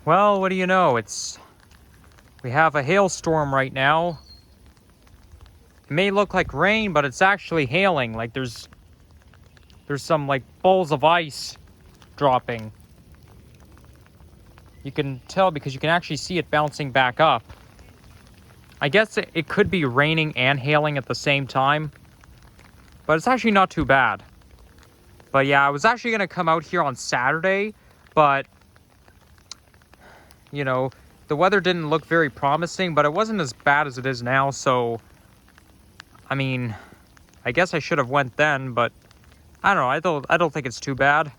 Well, what do you know? We have a hailstorm right now. It may look like rain, but it's actually hailing. Like there's some like balls of ice dropping. You can tell because you can actually see it bouncing back up. I guess it could be raining and hailing at the same time, but it's actually not too bad. But yeah, I was actually going to come out here on Saturday, but you know, the weather didn't look very promising, but it wasn't as bad as it is now. So, I mean, I guess I should have went then, but I don't know. I don't think it's too bad.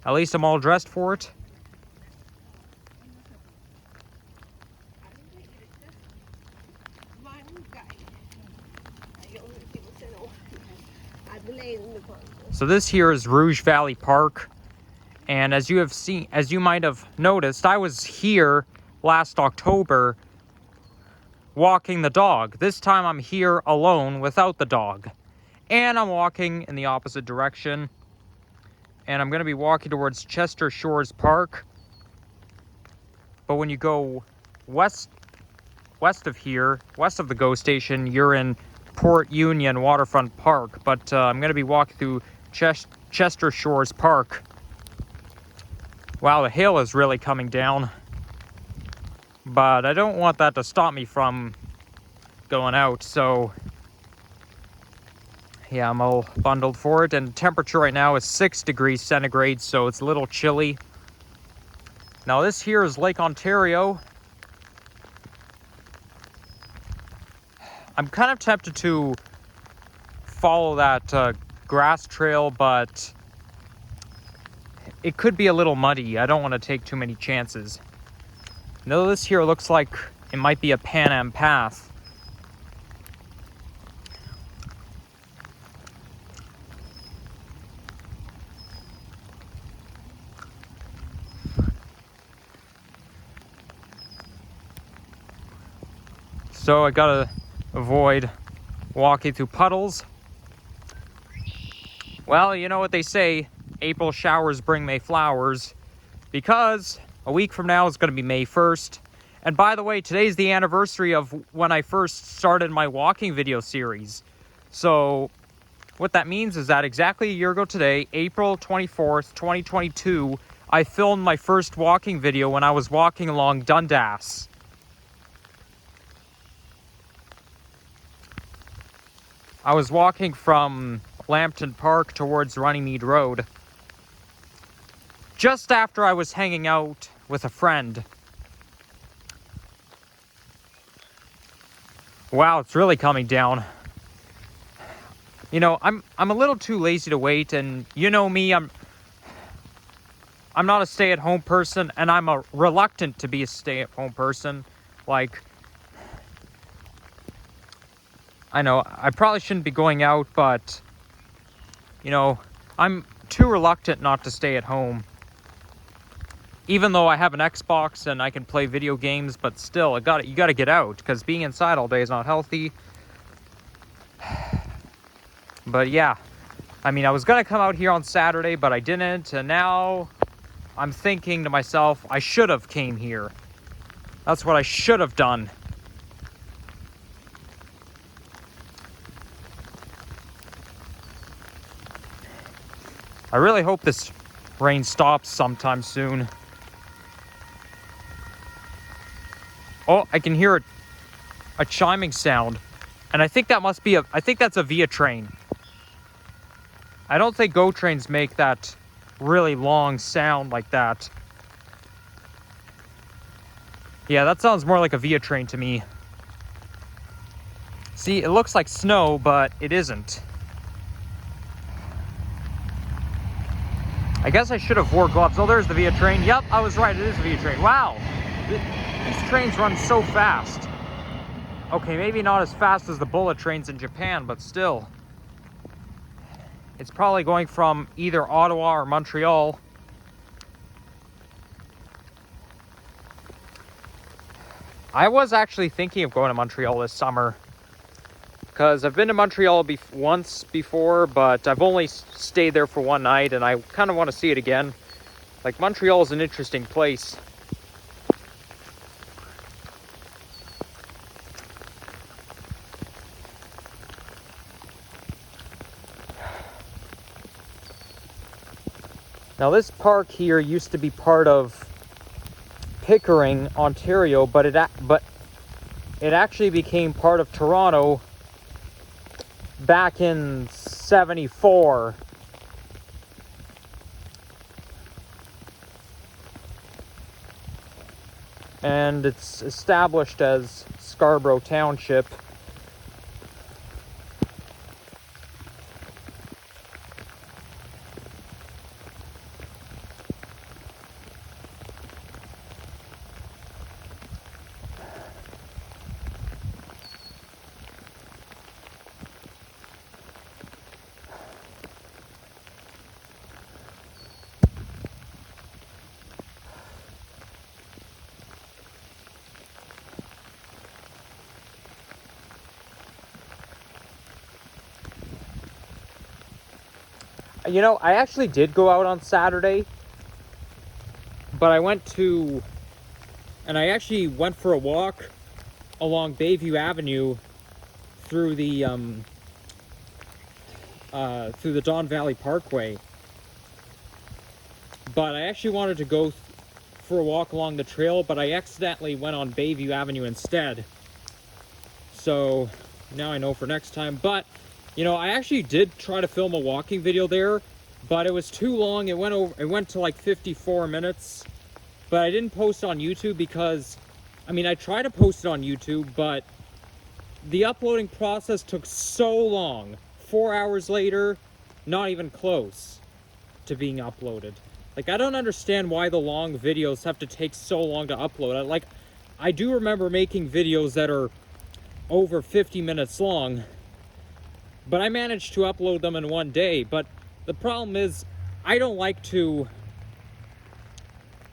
At least I'm all dressed for it. So this here is Rouge Valley Park. And as you might have noticed, I was here last October walking the dog. This time I'm here alone without the dog. And I'm walking in the opposite direction. And I'm going to be walking towards Chester Shores Park. But when you go west of here, west of the GO station, you're in Port Union Waterfront Park. But I'm going to be walking through Chester Shores Park. Wow, the hail is really coming down. But I don't want that to stop me from going out, so yeah, I'm all bundled for it. And temperature right now is 6 degrees centigrade, so it's a little chilly. Now this here is Lake Ontario. I'm kind of tempted to follow that grass trail, but it could be a little muddy. I don't want to take too many chances. Now this here looks like it might be a Pan Am path. So I gotta avoid walking through puddles. Well, you know what they say, April showers bring May flowers, because a week from now is going to be May 1st. And by the way, today's the anniversary of when I first started my walking video series. So what that means is that exactly a year ago today, April 24th, 2022, I filmed my first walking video when I was walking along Dundas. I was walking from Lambton Park towards Runnymede Road just after I was hanging out with a friend. Wow, it's really coming down. You know, I'm a little too lazy to wait, and you know me, I'm not a stay-at-home person, and I'm reluctant to be a stay-at-home person. Like, I know I probably shouldn't be going out, but you know, I'm too reluctant not to stay at home. Even though I have an Xbox and I can play video games, but still, you gotta get out, because being inside all day is not healthy. But yeah, I mean, I was gonna come out here on Saturday, but I didn't, and now I'm thinking to myself, I should have came here. That's what I should have done. I really hope this rain stops sometime soon. Oh, I can hear a chiming sound. And I think that must be I think that's a Via train. I don't think GO trains make that really long sound like that. Yeah, that sounds more like a Via train to me. See, it looks like snow, but it isn't. I guess I should have wore gloves. Oh, there's the Via train. Yep, I was right. It is a Via train. Wow. These trains run so fast. Okay, maybe not as fast as the bullet trains in Japan, but still. It's probably going from either Ottawa or Montreal. I was actually thinking of going to Montreal this summer, because I've been to Montreal once before, but I've only stayed there for one night, and I kind of want to see it again. Like, Montreal is an interesting place. Now this park here used to be part of Pickering, Ontario, but it actually became part of Toronto back in '74. And it's established as Scarborough Township. You know, I actually did go out on Saturday, but I actually went for a walk along Bayview Avenue through the Don Valley Parkway. But I actually wanted to go for a walk along the trail, but I accidentally went on Bayview Avenue instead. So now I know for next time. But you know, I actually did try to film a walking video there, but it was too long. It went to like 54 minutes. But I didn't post it on YouTube because, I mean, I tried to post it on YouTube, but the uploading process took so long. 4 hours later, not even close to being uploaded. Like, I don't understand why the long videos have to take so long to upload. Like, I do remember making videos that are over 50 minutes long, but I managed to upload them in one day. But the problem is, I don't like to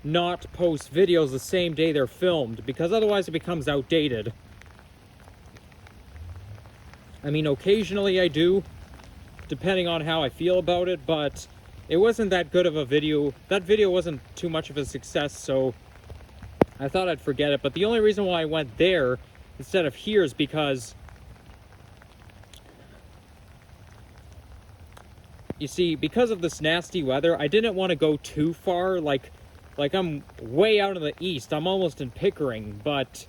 not post videos the same day they're filmed, because otherwise it becomes outdated. I mean, occasionally I do, depending on how I feel about it, but it wasn't that good of a video. That video wasn't too much of a success, so I thought I'd forget it. But the only reason why I went there instead of here is because, you see, because of this nasty weather, I didn't want to go too far. Like I'm way out in the east. I'm almost in Pickering, but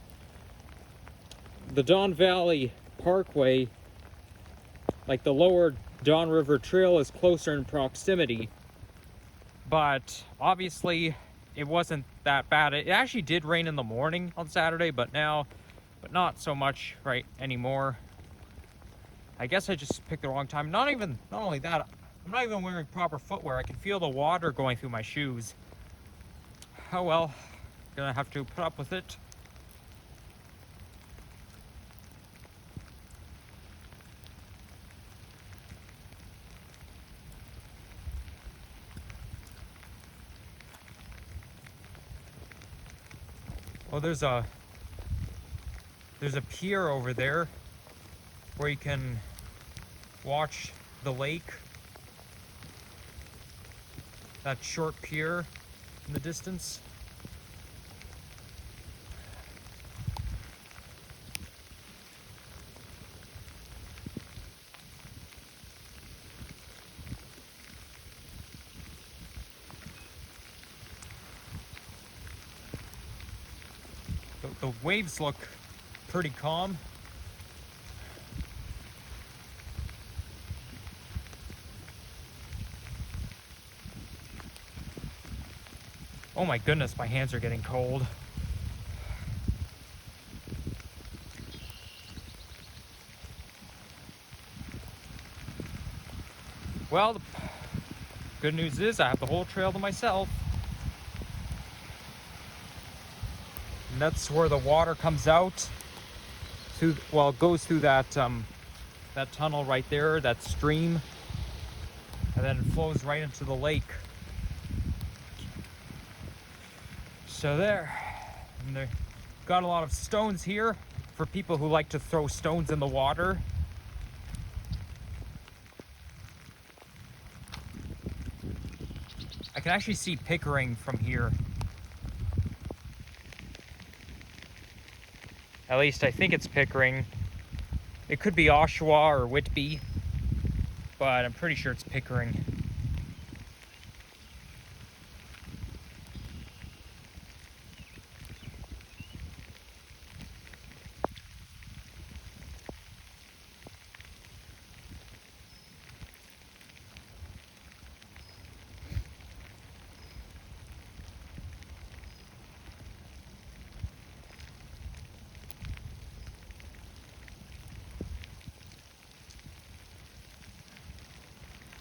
the Don Valley Parkway, like the lower Don River Trail, is closer in proximity. But obviously it wasn't that bad. It actually did rain in the morning on Saturday, but not so much right anymore. I guess I just picked the wrong time. Not only that, I'm not even wearing proper footwear. I can feel the water going through my shoes. Oh well, gonna have to put up with it. Well, there's a pier over there where you can watch the lake. That short pier in the distance. The waves look pretty calm. Oh my goodness, my hands are getting cold. Well, the good news is I have the whole trail to myself. And that's where the water comes out through, well, it goes through that tunnel right there, that stream, and then it flows right into the lake. So there, and they got a lot of stones here for people who like to throw stones in the water. I can actually see Pickering from here. At least I think it's Pickering. It could be Oshawa or Whitby, but I'm pretty sure it's Pickering.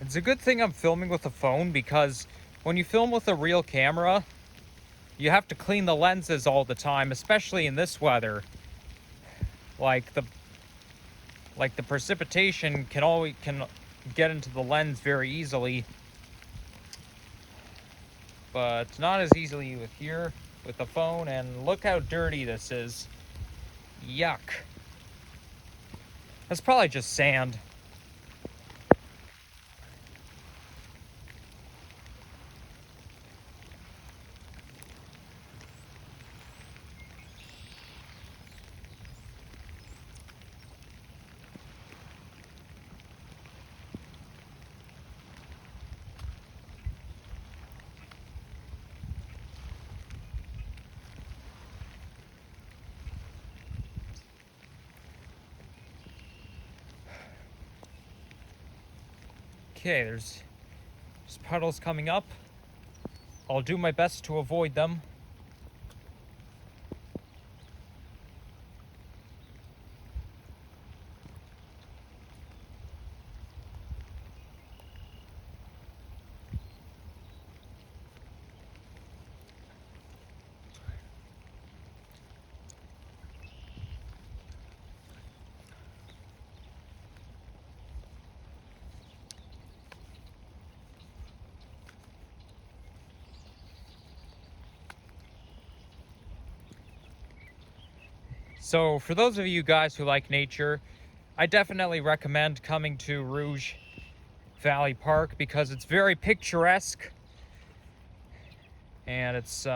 It's a good thing I'm filming with a phone, because when you film with a real camera, you have to clean the lenses all the time, especially in this weather. Like the precipitation can get into the lens very easily, but not as easily with the phone. And look how dirty this is. Yuck. That's probably just sand. Okay, there's puddles coming up. I'll do my best to avoid them. So for those of you guys who like nature, I definitely recommend coming to Rouge Valley Park, because it's very picturesque and it's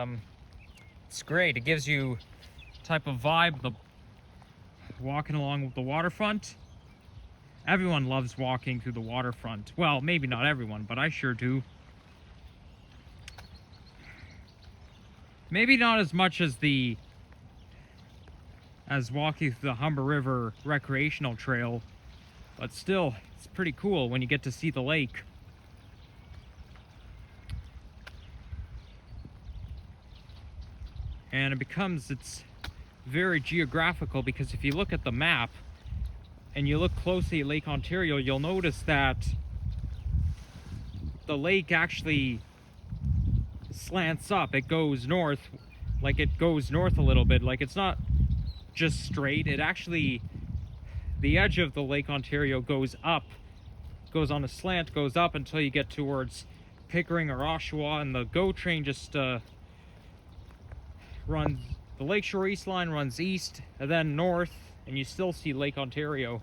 great. It gives you type of vibe, the walking along the waterfront. Everyone loves walking through the waterfront. Well, maybe not everyone, but I sure do. Maybe not as much as walking through the Humber River recreational trail, but still, it's pretty cool when you get to see the lake. And it's very geographical, because if you look at the map and you look closely at Lake Ontario, you'll notice that the lake actually slants up. It goes north, a little bit. Like, it's not just straight. It actually, the edge of the Lake Ontario goes up, goes on a slant, goes up until you get towards Pickering or Oshawa, and the GO train just runs, the Lakeshore East line runs east and then north, and you still see Lake Ontario.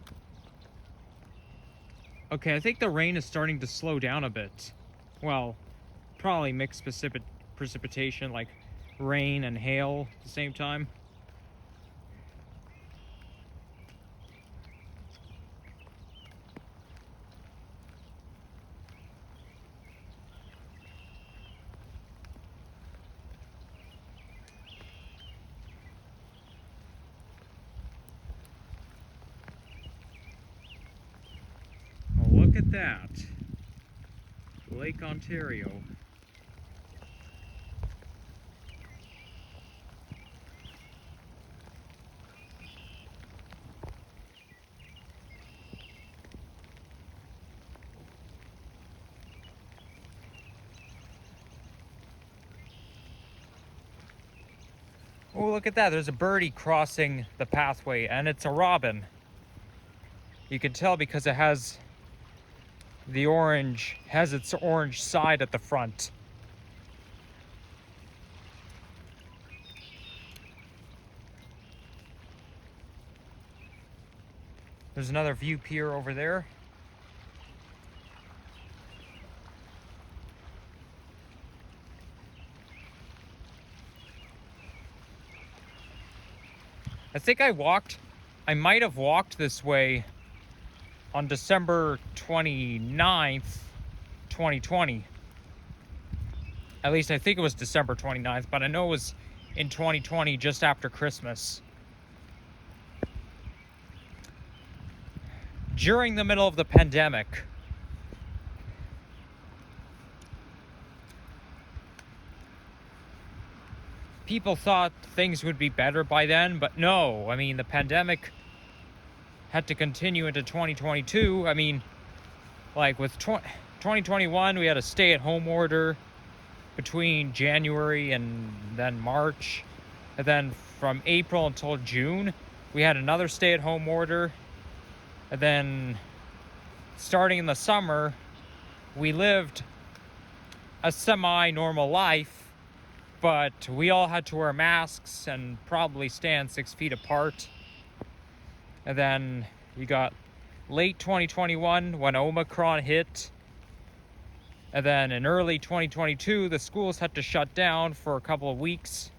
Okay, I think the rain is starting to slow down a bit. Well, probably mixed precipitation, like rain and hail at the same time. Look at that. Lake Ontario. Oh, look at that. There's a birdie crossing the pathway, and it's a robin. You can tell because it has its orange side at the front. There's another view pier over there. I think I might have walked this way on December 29th, 2020. At least I think it was December 29th, but I know it was in 2020, just after Christmas. During the middle of the pandemic. People thought things would be better by then, but no. I mean, the pandemic had to continue into 2022. I mean, like with 2021, we had a stay-at-home order between January and then March. And then from April until June, we had another stay-at-home order. And then starting in the summer, we lived a semi-normal life, but we all had to wear masks and probably stand 6 feet apart. And then we got late 2021 when Omicron hit. And then in early 2022, the schools had to shut down for a couple of weeks.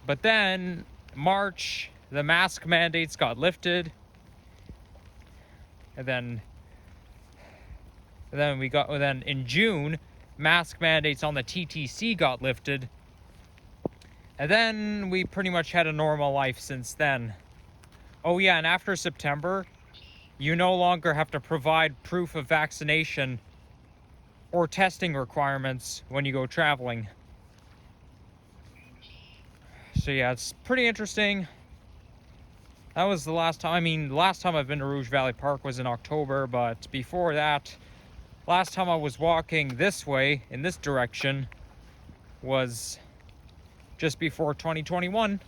But then March, the mask mandates got lifted. And then in June, mask mandates on the TTC got lifted. And then we pretty much had a normal life since then. Oh yeah, and after September, you no longer have to provide proof of vaccination or testing requirements when you go traveling. So yeah, it's pretty interesting. That was the last time, the last time I've been to Rouge Valley Park was in October, but before that, last time I was walking this way, in this direction, was just before 2021.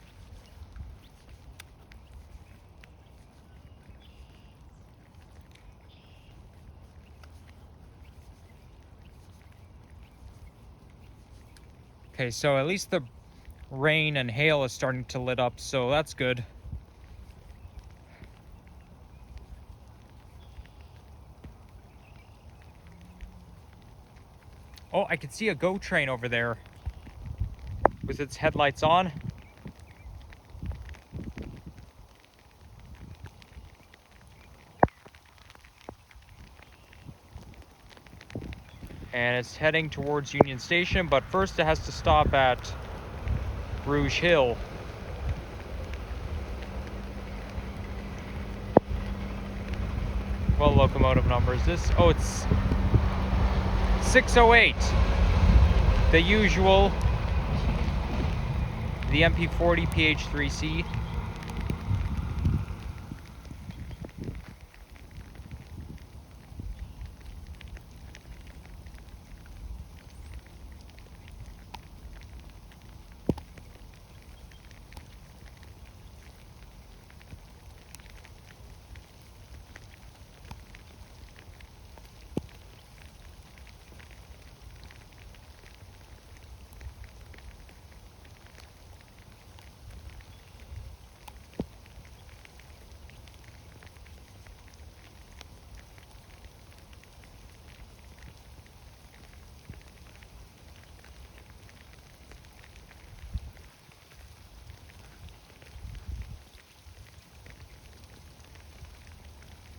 Okay, so at least the rain and hail is starting to lit up, so that's good. Oh, I can see a GO train over there with its headlights on. And it's heading towards Union Station, but first it has to stop at Rouge Hill. What locomotive number is this? Oh, it's 608. The usual. The MP40 PH3C.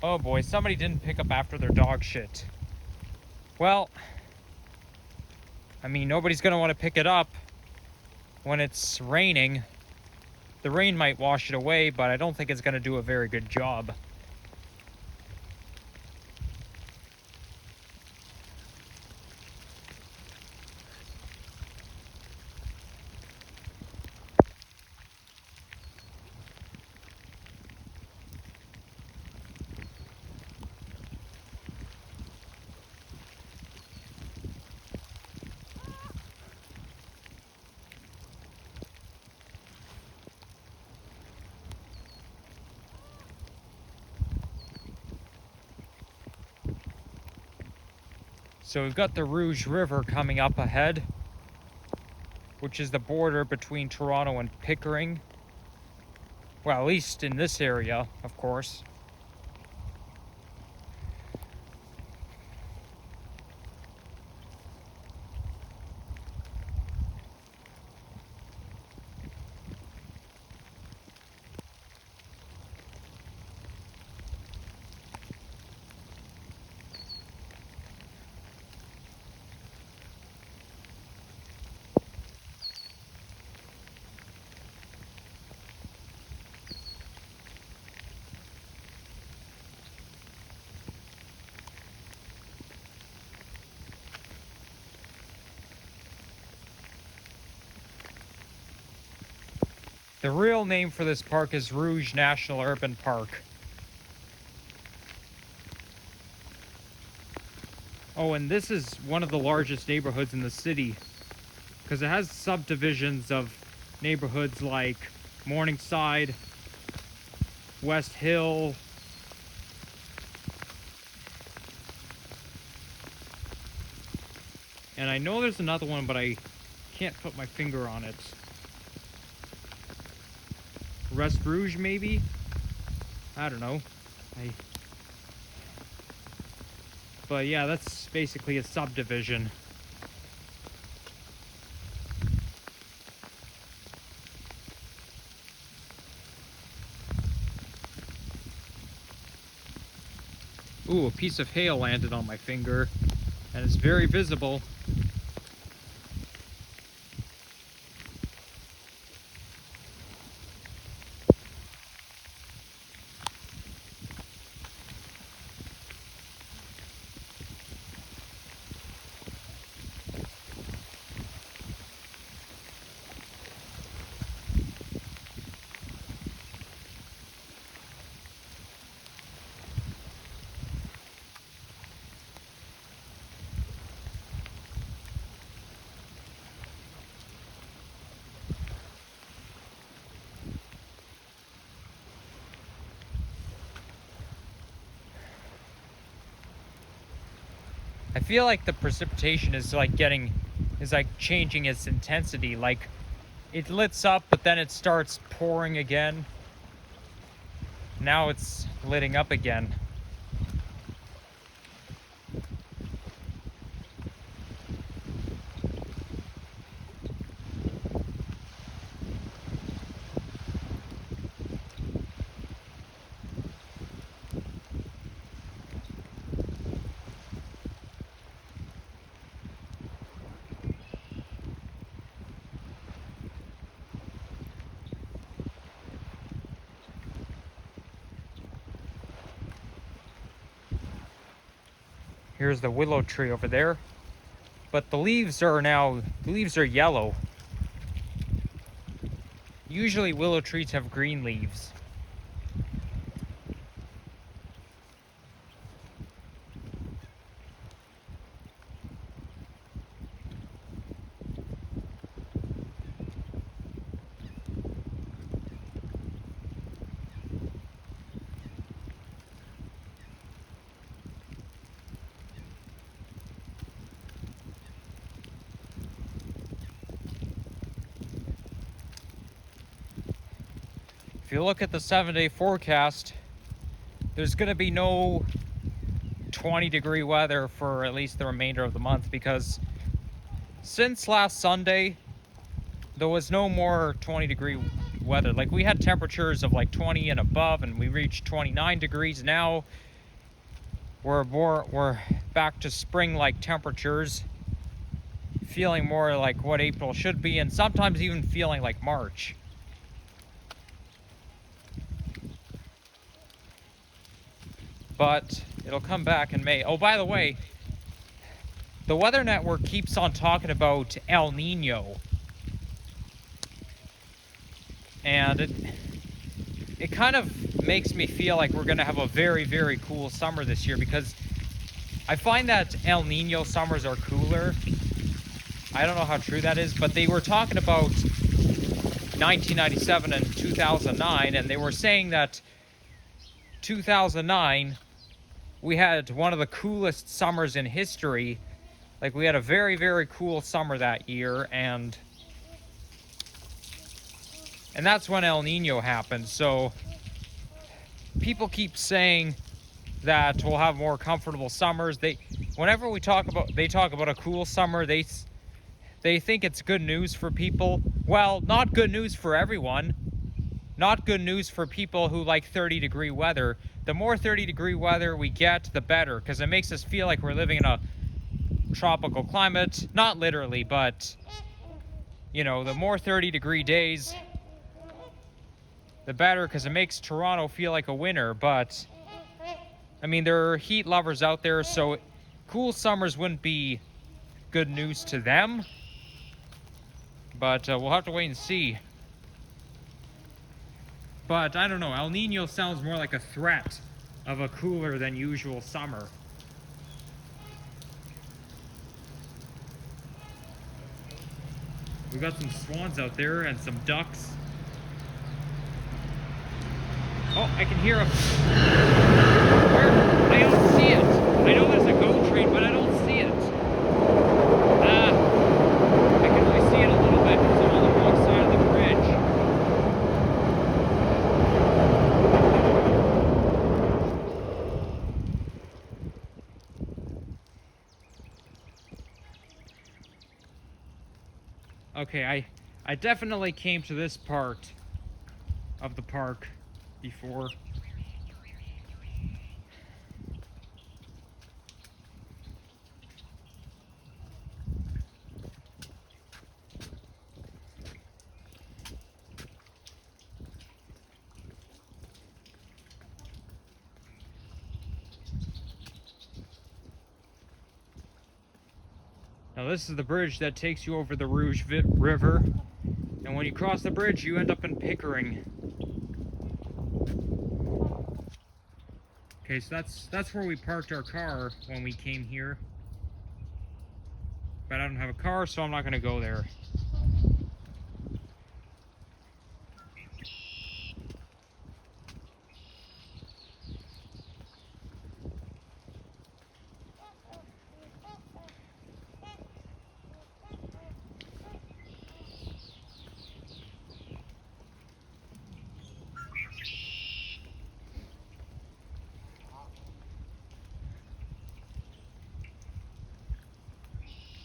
Oh boy, somebody didn't pick up after their dog shit. Well, nobody's gonna want to pick it up when it's raining. The rain might wash it away, but I don't think it's gonna do a very good job. So we've got the Rouge River coming up ahead, which is the border between Toronto and Pickering. Well, at least in this area, of course. The real name for this park is Rouge National Urban Park. Oh, and this is one of the largest neighborhoods in the city because it has subdivisions of neighborhoods like Morningside, West Hill, and I know there's another one, but I can't put my finger on it. Rouge, maybe? I don't know. But yeah, that's basically a subdivision. Ooh, a piece of hail landed on my finger, and it's very visible. I feel like the precipitation is like changing its intensity. Like it lits up, but then it starts pouring again. Now it's lighting up again. Here's the willow tree over there. But the leaves are yellow. Usually willow trees have green leaves. If you look at the 7-day forecast, there's going to be no 20-degree weather for at least the remainder of the month, because since last Sunday, there was no more 20-degree weather. Like, we had temperatures of like 20 and above, and we reached 29 degrees. Now we're back to spring-like temperatures, feeling more like what April should be, and sometimes even feeling like March. But it'll come back in May. Oh, by the way, the Weather Network keeps on talking about El Nino. And it kind of makes me feel like we're going to have a very, very cool summer this year, because I find that El Nino summers are cooler. I don't know how true that is, but they were talking about 1997 and 2009, and they were saying that 2009, we had one of the coolest summers in history. Like, we had a very, very cool summer that year, and that's when El Nino happened. So people keep saying that we'll have more comfortable summers. Whenever they talk about a cool summer, they think it's good news for people. Well, not good news for everyone. Not good news for people who like 30-degree weather. The more 30-degree weather we get, the better, because it makes us feel like we're living in a tropical climate. Not literally, but, you know, the more 30-degree days, the better, because it makes Toronto feel like a winter. But, I mean, there are heat lovers out there, so cool summers wouldn't be good news to them. But we'll have to wait and see. But I don't know, El Nino sounds more like a threat of a cooler than usual summer. We got some swans out there and some ducks. Oh, I can hear them. Where? I don't see it. I know there's a GO train, but I don't see it. I can only see it a little bit because I'm on the wrong side of the bridge. Okay, I definitely came to this part of the park before. Now this is the bridge that takes you over the Rouge River, and when you cross the bridge you end up in Pickering. Okay, so that's where we parked our car when we came here. But I don't have a car, so I'm not going to go there.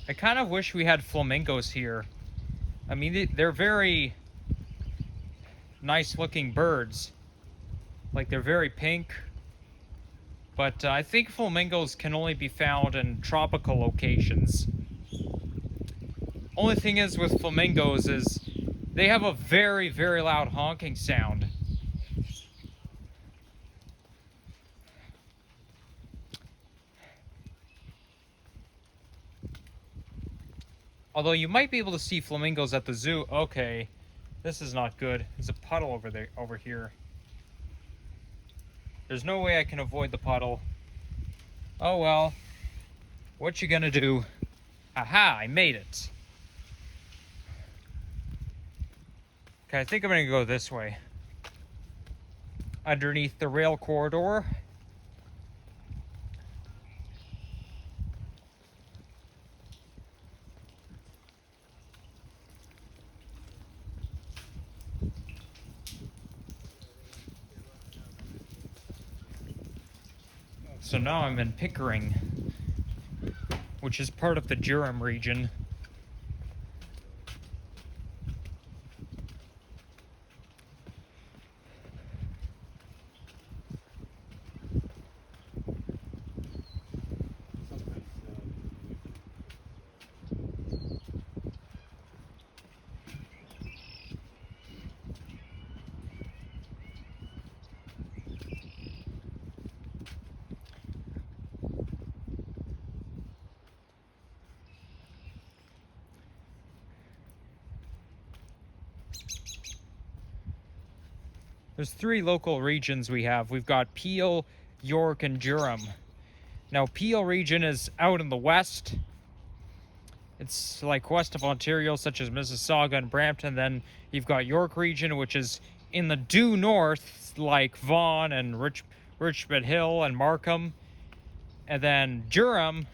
I kind of wish we had flamingos here. I mean, they're very nice looking birds. Like, they're very pink. But I think flamingos can only be found in tropical locations. Only thing is with flamingos is they have a very, very loud honking sound. Although you might be able to see flamingos at the zoo. Okay, this is not good. There's a puddle over here. There's no way I can avoid the puddle. Oh well. What you gonna do? Aha, I made it. Okay, I think I'm gonna go this way. Underneath the rail corridor. So now I'm in Pickering, which is part of the Durham region. There's 3 local regions we have. We've got Peel, York, and Durham. Now, Peel region is out in the west. It's like west of Ontario, such as Mississauga and Brampton. Then you've got York region, which is in the due north, like Vaughan and Richmond Hill and Markham. And then Durham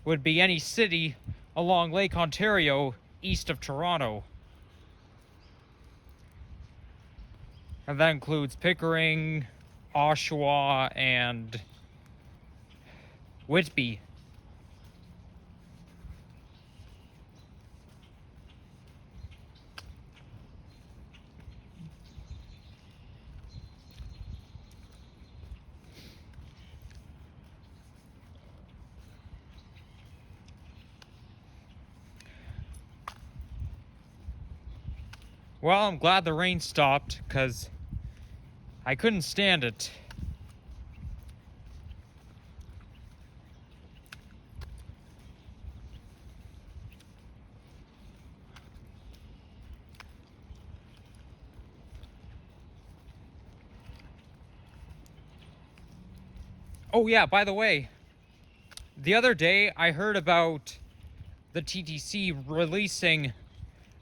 would be any city along Lake Ontario east of Toronto. And that includes Pickering, Oshawa, and Whitby. Well, I'm glad the rain stopped, because I couldn't stand it. Oh yeah, by the way, the other day I heard about the TTC releasing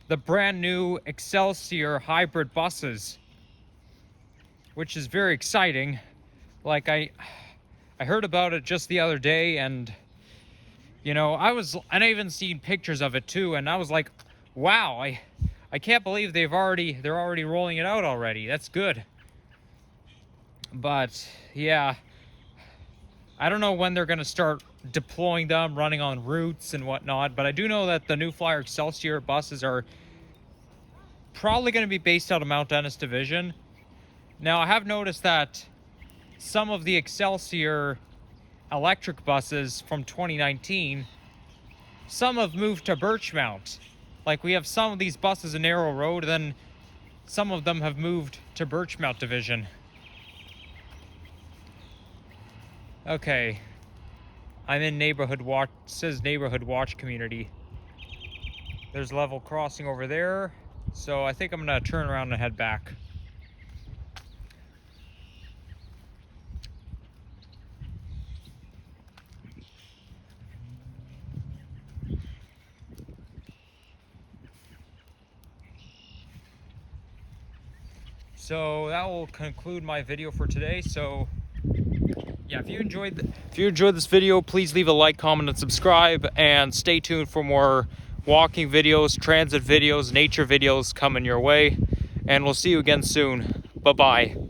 the brand new Excelsior hybrid buses, which is very exciting. Like I heard about it just the other day, and you know, I even seen pictures of it too, and I was like, wow, I can't believe they're already rolling it out already. That's good. But yeah, I don't know when they're gonna start deploying them, running on routes and whatnot, but I do know that the New Flyer Excelsior buses are probably going to be based out of Mount Dennis Division. Now, I have noticed that some of the Excelsior electric buses from 2019, some have moved to Birchmount. Like, we have some of these buses in Arrow Road, then some of them have moved to Birchmount Division. Okay, I'm in Neighborhood Watch. It says Neighborhood Watch Community. There's level crossing over there, so I think I'm gonna turn around and head back. So that will conclude my video for today. So yeah, if you enjoyed this video, please leave a like, comment, and subscribe, and stay tuned for more walking videos, transit videos, nature videos coming your way. And we'll see you again soon. Bye-bye.